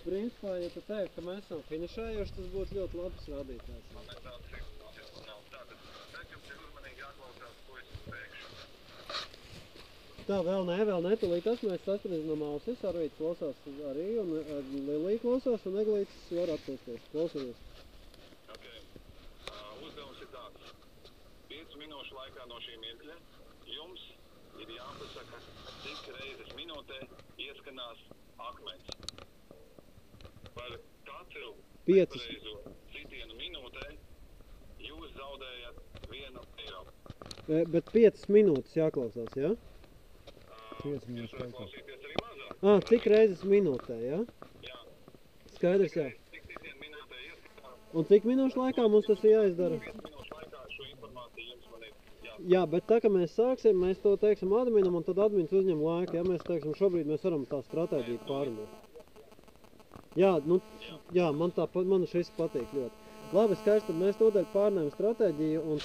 Principā, ja tu teikt, ka mēs esam finišējuši, tas būtu ļoti labs rādītājs. Tā, vēl nē, tūlīt tas mēs saspriedzinām ausis, Arvīts klausās arī, un Lilija klausās, un Eglītis var atpūsties. Klausamies. Uzdevums ir tāds. 5 minūšu laikā no šī mirkļa jums ir jāpasaka, cik reizes minūtē ieskanās akmens. Par katru nepareizo sitienu minūtē jūs zaudējat 1 eiro. Bet 5 minūtes jāklausās, jā? 5 minūtes laikā. Jūs varat klausīties arī mazāk. Cik reizes minūtē, jā? Jā. Skaidrs, jā. Cik sitienu minūtē ieskanās. Un cik minūšu laikā mums tas ir jāizdara? 5 minūšu laikā šo informāciju jums man ir jāsaka. Jā, bet tā, ka mēs sāksim, mēs to teiksim adminam, un tad admins uzņem laiku, ja mēs teiksim, šobrīd mēs varam tā stratēģiju pārunāt. Jā, nu, jā, man šis patīk ļoti. Labi, skaisti, tad mēs tūdaļ pārnējam stratēģiju un